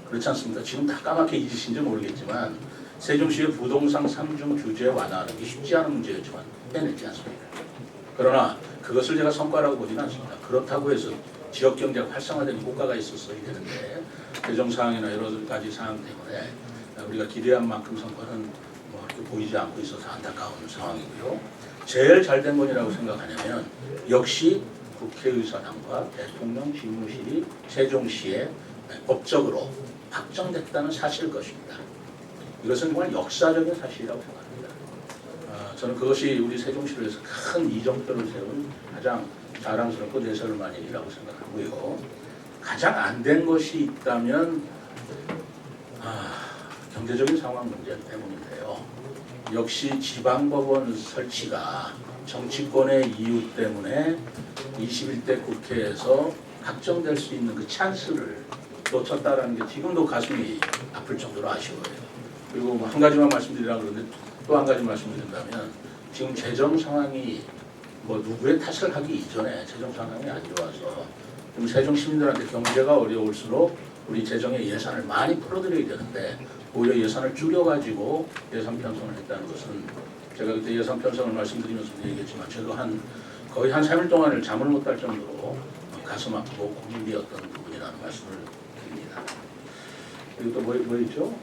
그렇지 않습니까? 지금 다 까맣게 잊으신지 모르겠지만 세종시의 부동산 삼중 규제 완화하는 게 쉽지 않은 문제였지만 해냈지 않습니까? 그러나 그것을 제가 성과라고 보지는 않습니다. 그렇다고 해서 지역 경제가 활성화되는 효과가 있었어야 되는데 재정 사항이나 여러 가지 사항 때문에 우리가 기대한 만큼 성과는 뭐 이렇게 보이지 않고 있어서 안타까운 상황이고요. 제일 잘된 건이라고 생각하냐면 역시 국회의사당과 대통령 집무실이 세종시에 법적으로 확정됐다는 사실일 것입니다. 이것은 정말 역사적인 사실이라고 생각합니다. 저는 그것이 우리 세종시를 위해서 큰 이정표를 세운 가장 자랑스럽고 내세울만한 일이라고 생각하고요. 가장 안 된 것이 있다면 경제적인 상황 문제 때문인데요. 역시 지방법원 설치가 정치권의 이유 때문에 21대 국회에서 확정될 수 있는 그 찬스를 놓쳤다라는 게 지금도 가슴이 아플 정도로 아쉬워요. 그리고 한 가지만 말씀드리려고 그러는데 또 한 가지 말씀드린다면 지금 재정 상황이 뭐 누구의 탓을 하기 이전에 재정 상황이 안 좋아서 지금 세종 시민들한테 경제가 어려울수록 우리 재정에 예산을 많이 풀어드려야 되는데 오히려 예산을 줄여가지고 예산 편성을 했다는 것은 제가 그때 예산 편성을 말씀드리면서 얘기했지만 제가 거의 한 3일 동안을 잠을 못 잘 정도로 가슴 아프고 고민되었던 부분이라는 말씀을 드립니다. 그리고 또 뭐 있죠?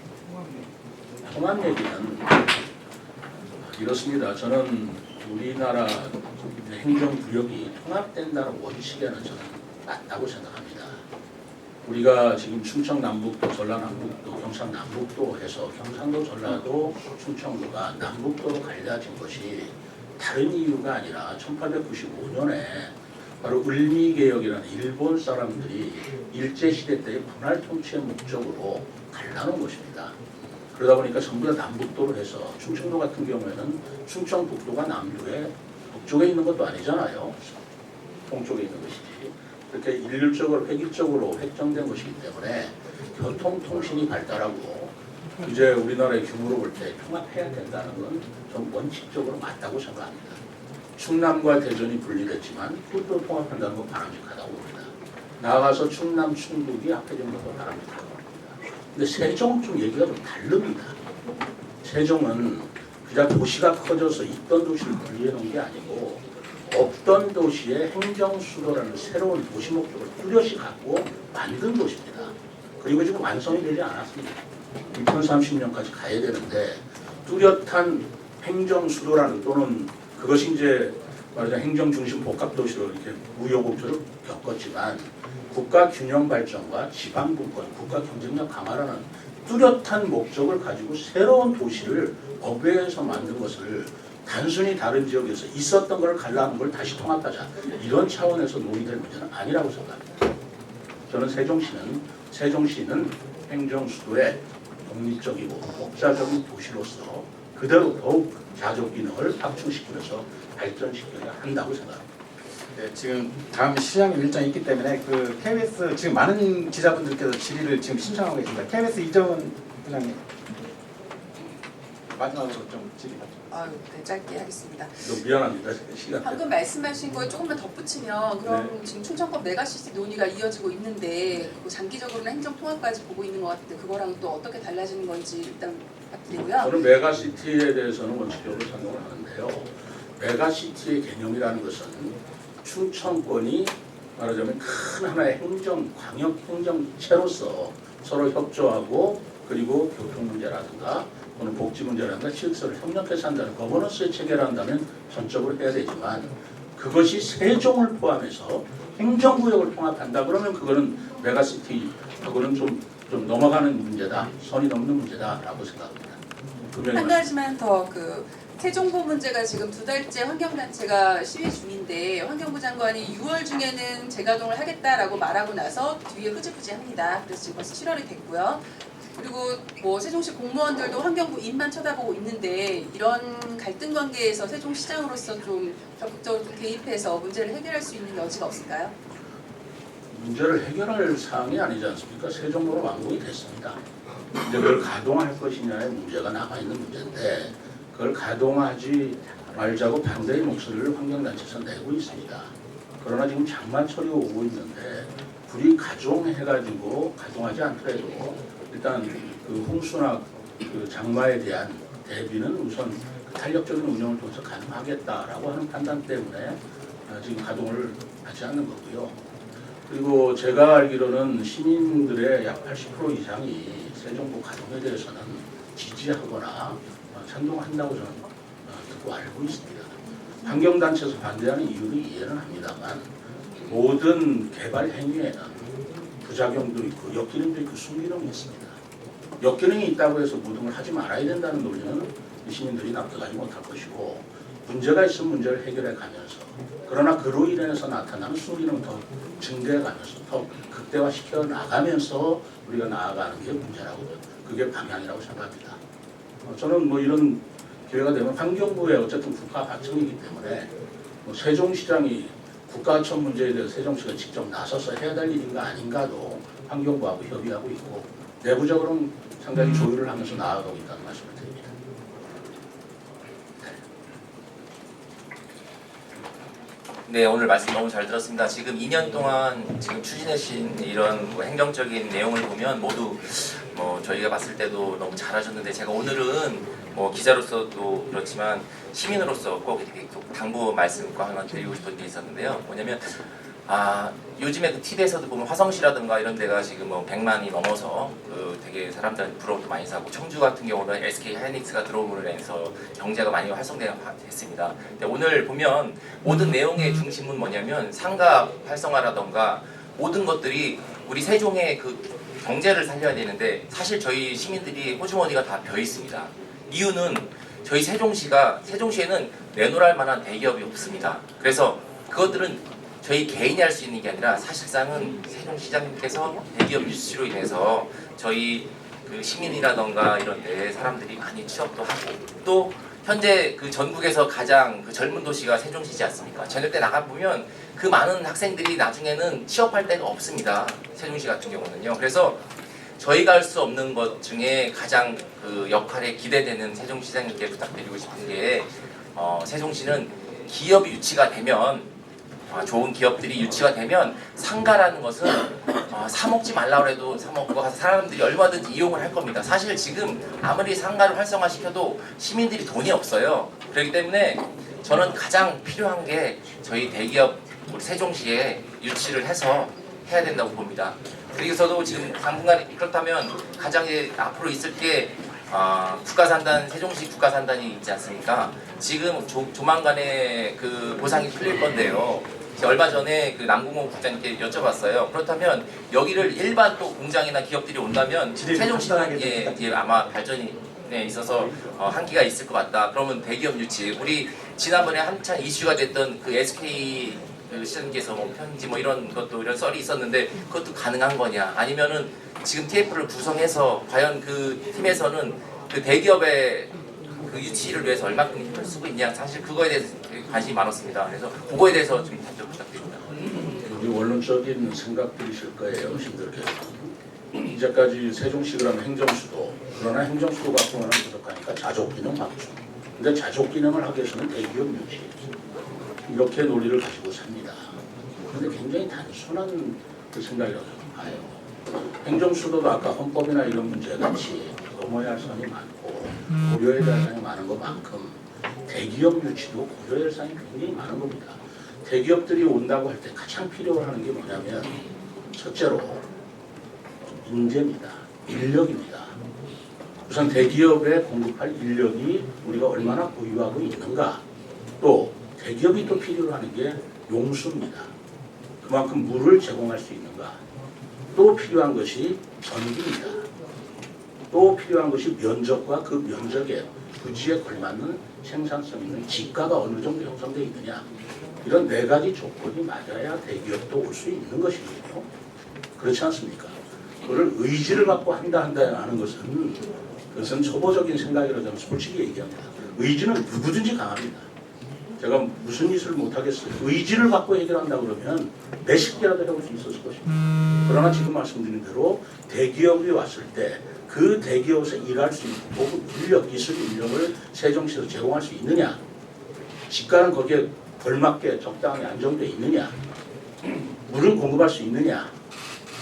통합 얘기는 이렇습니다. 저는 우리나라 행정구역이 통합된다는 원칙에는 저는 맞다고 생각합니다. 우리가 지금 충청 남북도, 전라남북도, 경상 남북도 해서 경상도, 전라도, 충청도가 남북도로 갈라진 것이 다른 이유가 아니라 1895년에 바로 을미개혁이라는 일본 사람들이 일제시대 때의 분할 통치의 목적으로 갈라놓은 것입니다. 그러다 보니까 전부 다 남북도로 해서 충청도 같은 경우에는 충청북도가 남도에 북쪽에 있는 것도 아니잖아요. 동쪽에 있는 것이지. 이렇게 일률적으로 획일적으로 획정된 것이기 때문에 교통통신이 발달하고 이제 우리나라의 규모로 볼 때 통합해야 된다는 건 좀 원칙적으로 맞다고 생각합니다. 충남과 대전이 분리됐지만 그것도 통합한다는 건 바람직하다고 봅니다. 나아가서 충남, 충북이 합해진 것도 바람직하다고 봅니다. 근데 세종은 좀 얘기가 좀 다릅니다. 세종은 그냥 도시가 커져서 있던 도시를 분리해 놓은 게 아니고 없던 도시의 행정수도라는 새로운 도시 목적을 뚜렷이 갖고 만든 도시입니다. 그리고 지금 완성이 되지 않았습니다. 2030년까지 가야 되는데 뚜렷한 행정수도라는 또는 그것이 이제 말하자면 행정중심 복합도시로 이렇게 우여곡절을 겪었지만 국가 균형 발전과 지방분권, 국가 경쟁력 강화라는 뚜렷한 목적을 가지고 새로운 도시를 법외에서 만든 것을 단순히 다른 지역에서 있었던 걸 갈라놓은 걸 다시 통합하자 이런 차원에서 논의될 문제는 아니라고 생각합니다. 저는 세종시는 행정수도의 독립적이고 독자적인 도시로서 그대로 더욱 자족 기능을 확충시키면서 발전시켜야 한다고 생각합니다. 네, 지금 다음 시장님 일정이 있기 때문에 그 KBS 지금 많은 기자분들께서 질의를 지금 신청하고 계십니다. KBS 이정은 부장님 마지막으로 좀 질의 받죠. 네, 짧게 하겠습니다. 너무 미안합니다. 시간 방금 말씀하신 거에 조금만 덧붙이면 그럼 지금 충청법 메가시티 논의가 이어지고 있는데 그 장기적으로는 행정통합까지 보고 있는 것 같은데 그거랑 또 어떻게 달라지는 건지 일단 부탁드리고요. 저는 메가시티에 대해서는 원칙적으로 찬성을 하는데요. 메가시티의 개념이라는 것은 충청권이 말하자면 큰 하나의 광역 행정체로서 서로 협조하고 그리고 교통 문제라든가 또는 복지 문제라든가 시설을 협력해서 한다는 거버넌스의 체계를 한다면 전적으로 해야 되지만 그것이 세종을 포함해서 행정구역을 통합한다 그러면 그거는 메가시티하고는 좀 넘어가는 문제다, 선이 넘는 문제다라고 생각합니다. 한 가지만 더 세종보 문제가 지금 2달째 환경단체가 시위 중인데 환경부 장관이 6월 중에는 재가동을 하겠다라고 말하고 나서 뒤에 흐지부지합니다. 그래서 지금 벌써 7월이 됐고요. 그리고 세종시 공무원들도 환경부 입만 쳐다보고 있는데 이런 갈등 관계에서 세종시장으로서 좀 적극적으로 개입해서 문제를 해결할 수 있는 여지가 없을까요? 문제를 해결할 사항이 아니지 않습니까? 세종도로 완공이 됐습니다. 이제 그걸 가동할 것이냐의 문제가 남아있는 문제인데 그걸 가동하지 말자고 반대의 목소리를 환경단체에서 내고 있습니다. 그러나 지금 장마철이 오고 있는데 불이 가중해가지고 가동하지 않더라도 일단 그 홍수나 그 장마에 대한 대비는 우선 탄력적인 운영을 통해서 가능하겠다라고 하는 판단 때문에 지금 가동을 하지 않는 거고요. 그리고 제가 알기로는 시민들의 약 80% 이상이 세종도 가동에 대해서는 지지하거나 찬동한다고 저는 듣고 알고 있습니다. 환경단체에서 반대하는 이유를 이해는 합니다만 모든 개발 행위에는 부작용도 있고 역기능도 있고 순기능이 있습니다. 역기능이 있다고 해서 모든 걸 하지 말아야 된다는 논리는 시민들이 납득하지 못할 것이고 문제가 있으면 문제를 해결해 가면서 그러나 그로 인해서 나타나는 순기능은 더 증대해 가면서 더 극대화시켜 나가면서 우리가 나아가는 게 문제라고 그게 방향이라고 생각합니다. 저는 이런 기회가 되면 환경부의 어쨌든 국가 하청이기 때문에 세종시장이 국가하청 문제에 대해서 세종시가 직접 나서서 해야 될 일인가 아닌가도 환경부하고 협의하고 있고 내부적으로는 상당히 조율을 하면서 나아가고 있다는 말씀을 드립니다. 네, 오늘 말씀 너무 잘 들었습니다. 지금 2년 동안 지금 추진하신 이런 행정적인 내용을 보면 모두 저희가 봤을 때도 너무 잘하셨는데 제가 오늘은 기자로서도 그렇지만 시민으로서 꼭 이렇게 당부 말씀과 하나 드리고 싶은 게 있었는데요. 뭐냐면 요즘에 그 TV에서도 보면 화성시라든가 이런 데가 지금 100만이 넘어서 되게 사람들 부러움도 많이 사고 청주 같은 경우는 SK 하이닉스가 들어옴으로 인해서 경제가 많이 활성화됐습니다. 근데 오늘 보면 모든 내용의 중심은 뭐냐면 상가 활성화라든가 모든 것들이 우리 세종의 그 경제를 살려야 되는데 사실 저희 시민들이 호주머니가 다 벼 있습니다. 이유는 저희 세종시에는 내놓을 만한 대기업이 없습니다. 그래서 그것들은 저희 개인이 할 수 있는 게 아니라 사실상은 세종시장님께서 대기업 유치로 인해서 저희 그 시민이라던가 이런 데 사람들이 많이 취업도 하고 또 현재 그 전국에서 가장 그 젊은 도시가 세종시지 않습니까? 저녁 때 나가보면 그 많은 학생들이 나중에는 취업할 데가 없습니다. 세종시 같은 경우는요. 그래서 저희가 할 수 없는 것 중에 가장 그 역할에 기대되는 세종시장님께 부탁드리고 싶은 게 세종시는 기업이 유치가 되면 좋은 기업들이 유치가 되면 상가라는 것은 사 먹지 말라고 해도 사 먹고 가서 사람들이 얼마든지 이용을 할 겁니다. 사실 지금 아무리 상가를 활성화시켜도 시민들이 돈이 없어요. 그렇기 때문에 저는 가장 필요한 게 저희 대기업 우리 세종시에 유치를 해서 해야 된다고 봅니다. 그래서도 지금 당분간 그렇다면 가장 이제 앞으로 있을 게 국가산단, 세종시 국가산단이 있지 않습니까? 지금 조만간에 그 보상이 풀릴 건데요. 제가 얼마 전에 그 남궁호 국장님께 여쭤봤어요. 그렇다면 여기를 일반 또 공장이나 기업들이 온다면 세종시는 아마 발전이 있어서 한계가 있을 것 같다. 그러면 대기업 유치. 우리 지난번에 한창 이슈가 됐던 그 SK 시장님께서 뭐 편지 뭐 이런 것도 이런 썰이 있었는데 그것도 가능한 거냐? 아니면은 지금 TF를 구성해서 과연 그 팀에서는 그 대기업의 그 유치를 위해서 얼마큼 힘을 쓰고 있냐? 사실 그거에 대해서 관심이 많았습니다. 그래서 그거에 대해서 좀 답변 부탁드립니다. 우리 원론적인 생각들이실 거예요, 신들께서. 이제까지 세종시 그러면 행정수도, 그러나 행정수도 갖고 하는 부족하니까 자족기능 맞죠. 근데 자족기능을 하기 위해서는 대기업 유치, 이렇게 논리를 가지고 삽니다. 그런데 굉장히 단순한 그 생각이라고 봐요. 행정수도도 아까 헌법이나 이런 문제같이 넘어야 할 선이 많고 고려해야 할 사항이 많은 것만큼 대기업 유치도 고려해야 할 사항이 굉장히 많은 겁니다. 대기업들이 온다고 할 때 가장 필요하는 게 뭐냐면 첫째로 인재입니다. 인력입니다. 우선 대기업에 공급할 인력이 우리가 얼마나 보유하고 있는가, 또 대기업이 또 필요로 하는 게 용수입니다. 그만큼 물을 제공할 수 있는가, 또 필요한 것이 전기입니다. 또 필요한 것이 면적과 그 면적에 부지에 걸맞는 생산성 있는 지가가 어느 정도 형성되어 있느냐, 이런 네 가지 조건이 맞아야 대기업도 올 수 있는 것이거든요. 그렇지 않습니까? 그걸 의지를 갖고 한다 하는 것은 그것은 초보적인 생각이라고 저는 솔직히 얘기합니다. 의지는 누구든지 강합니다. 제가 무슨 짓을 못하겠어요. 의지를 갖고 해결한다 그러면 몇십 개라도 해볼 수 있었을 것입니다. 그러나 지금 말씀드린 대로 대기업이 왔을 때 그 대기업에서 일할 수 있는 고급 인력, 기술 인력을 세종시에서 제공할 수 있느냐, 집가는 거기에 걸맞게 적당히 안정되어 있느냐, 물을 공급할 수 있느냐,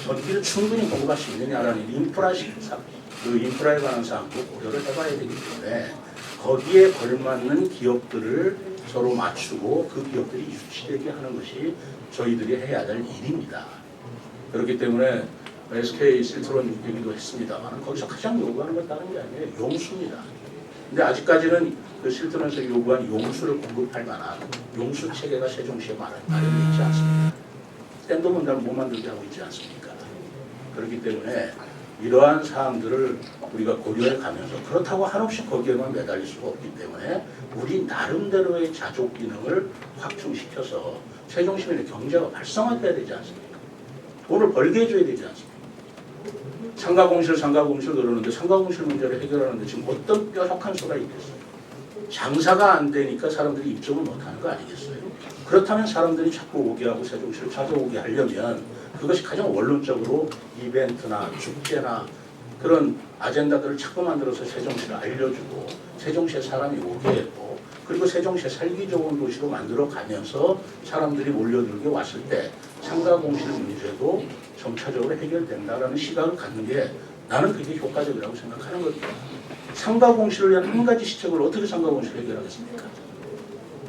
전기를 충분히 공급할 수 있느냐라는 인프라에 관한 사항도 고려를 해봐야 되기 때문에 거기에 걸맞는 기업들을 서로 맞추고 그 기업들이 유치되게 하는 것이 저희들이 해야 될 일입니다. 그렇기 때문에 SK 실트론 얘기도 했습니다만 거기서 가장 요구하는 건 다른 게 아니에요. 용수입니다. 근데 아직까지는 그 실트론에서 요구한 용수를 공급할 만한 용수 체계가 세종시에 마련되어 있지 않습니다. 댐도 못 만들게 하고 있지 않습니까? 그렇기 때문에 이러한 사항들을 우리가 고려해 가면서, 그렇다고 한없이 거기에만 매달릴 수가 없기 때문에 우리 나름대로의 자족 기능을 확충시켜서 세종시민의 경제가 활성화돼야 되지 않습니까? 돈을 벌게 해줘야 되지 않습니까? 상가공실 그러는데 상가공실 문제를 해결하는데 지금 어떤 뾰족한 수가 있겠어요? 장사가 안 되니까 사람들이 입점을 못하는 거 아니겠어요? 그렇다면 사람들이 자꾸 오게 하고 세종시를 찾아오게 하려면 그것이 가장 원론적으로 이벤트나 축제나 그런 아젠다들을 자꾸 만들어서 세종시를 알려주고 세종시에 사람이 오게 했고, 그리고 세종시에 살기 좋은 도시로 만들어가면서 사람들이 몰려들게 왔을 때 상가공실 문제도 점차적으로 해결된다라는 시각을 갖는 게 나는 그게 효과적이라고 생각하는 겁니다. 상가공실을 위한 한 가지 시책을 어떻게 상가공실을 해결하겠습니까?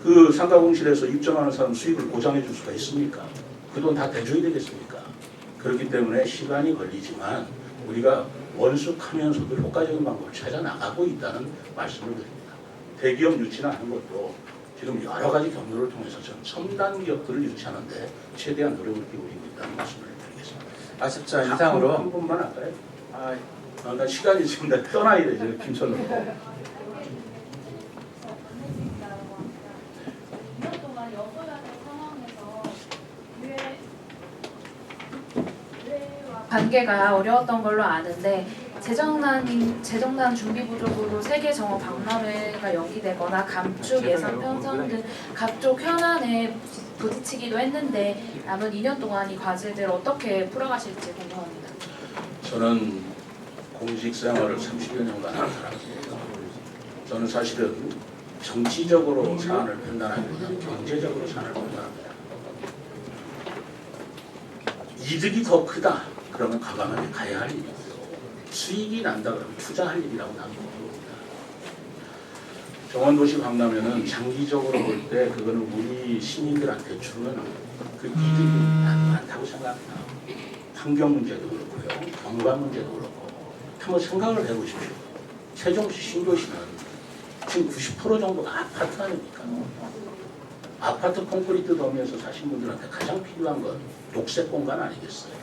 그 상가공실에서 입점하는 사람 수익을 보장해 줄 수가 있습니까? 그 돈 다 대줘야 되겠습니까? 그렇기 때문에 시간이 걸리지만 우리가 원숙하면서도 효과적인 방법을 찾아 나가고 있다는 말씀을 드립니다. 대기업 유치나 하는 것도 지금 여러 가지 경로를 통해서 전 첨단 기업들을 유치하는데 최대한 노력을 기울이고 있다는 말씀을 드리겠습니다. 아쉽죠. 이상으로 한 번만 할까요? 나 시간이 지금 다 떠나야 되죠. 김선호. 관계가 어려웠던 걸로 아는데 재정난 준비 부족으로 세계 정원 박람회가 연기되거나 감축 예산 편성 등 각종 현안에 부딪히기도 했는데 남은 2년 동안 이 과제들 어떻게 풀어가실지 궁금합니다. 저는 공직 생활을 30여 년간 한 사람이에요. 저는 사실은 정치적으로 사안을 판단하기보다는 경제적으로 사안을 판단합니다. 이득이 더 크다. 그러면 과감하게 가야 할 일이고요. 수익이 난다 그러면 투자할 일이라고 나는 봅니다. 정원도시 박람회는 장기적으로 볼 때 그거는 우리 시민들한테 주는 그 이득이 많다고 생각합니다. 환경 문제도 그렇고요. 경관 문제도 그렇고. 한번 생각을 해보십시오. 세종시 신도시는 지금 90% 정도가 아파트 아닙니까? 아파트 콘크리트 더미에서 사신 분들한테 가장 필요한 건 녹색 공간 아니겠어요?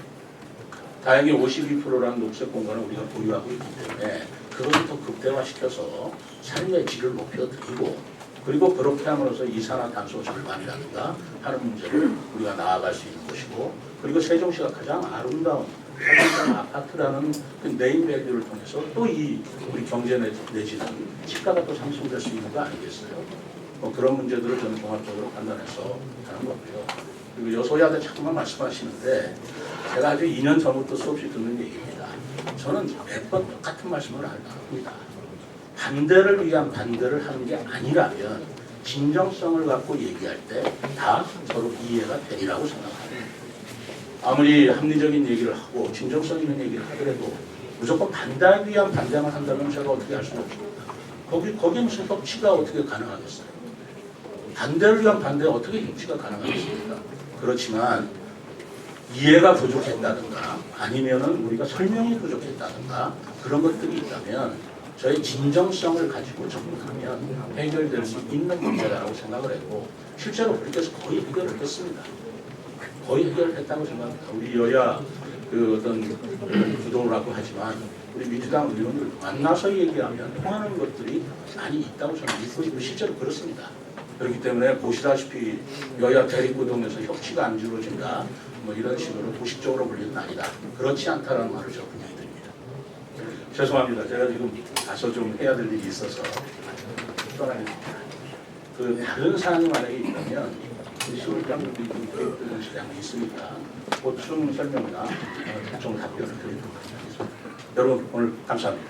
다행히 52%라는 녹색 공간을 우리가 보유하고 있기 때문에 그것을 더 극대화시켜서 삶의 질을 높여드리고 그리고 그렇게 함으로써 이산화탄소 절감이라든가 하는 문제를 우리가 나아갈 수 있는 것이고 그리고 세종시가 가장 아름다운 아파트라는 그 네임 밸류를 통해서 또 이 우리 경제 내지는 시가가 또 상승될 수 있는 거 아니겠어요? 뭐 그런 문제들을 저는 종합적으로 판단해서 하는 거고요. 그리고 여소야대 자꾸만 말씀하시는데 제가 아주 2년 전부터 수없이 듣는 얘기입니다. 저는 매번 똑같은 말씀을 합니다. 반대를 위한 반대를 하는 게 아니라면 진정성을 갖고 얘기할 때 다 서로 이해가 되리라고 생각합니다. 아무리 합리적인 얘기를 하고 진정성 있는 얘기를 하더라도 무조건 반대하기 위한 반대만 한다면 제가 어떻게 할 수가 없습니다. 거기에 무슨 협치가 어떻게 가능하겠어요? 반대를 위한 반대에 어떻게 협치가 가능하겠습니까? 그렇지만 이해가 부족했다든가 아니면은 우리가 설명이 부족했다든가 그런 것들이 있다면 저의 진정성을 가지고 접근하면 해결될 수 있는 문제라고 생각을 했고 실제로 그렇게 해서 거의 해결을 했습니다. 거의 해결을 했다고 생각합니다. 우리 여야 그 어떤 구도라고 하지만 우리 민주당 의원들 만나서 얘기하면 통하는 것들이 많이 있다고 저는 믿고 있고 실제로 그렇습니다. 그렇기 때문에 보시다시피 여야 대립구동에서 협치가 안 이루어진다 뭐 이런 식으로 도식적으로 볼 일은 아니다. 그렇지 않다라는 말을 제가 분명히 드립니다. 죄송합니다. 제가 지금 가서 좀 해야 될 일이 있어서 떠나겠습니다. 그 다른 사안이 만약에 있다면 시골장 교육들 시장이 있으니까 보충 설명이나 좀 답변을 드리도록 하겠습니다. 여러분 오늘 감사합니다.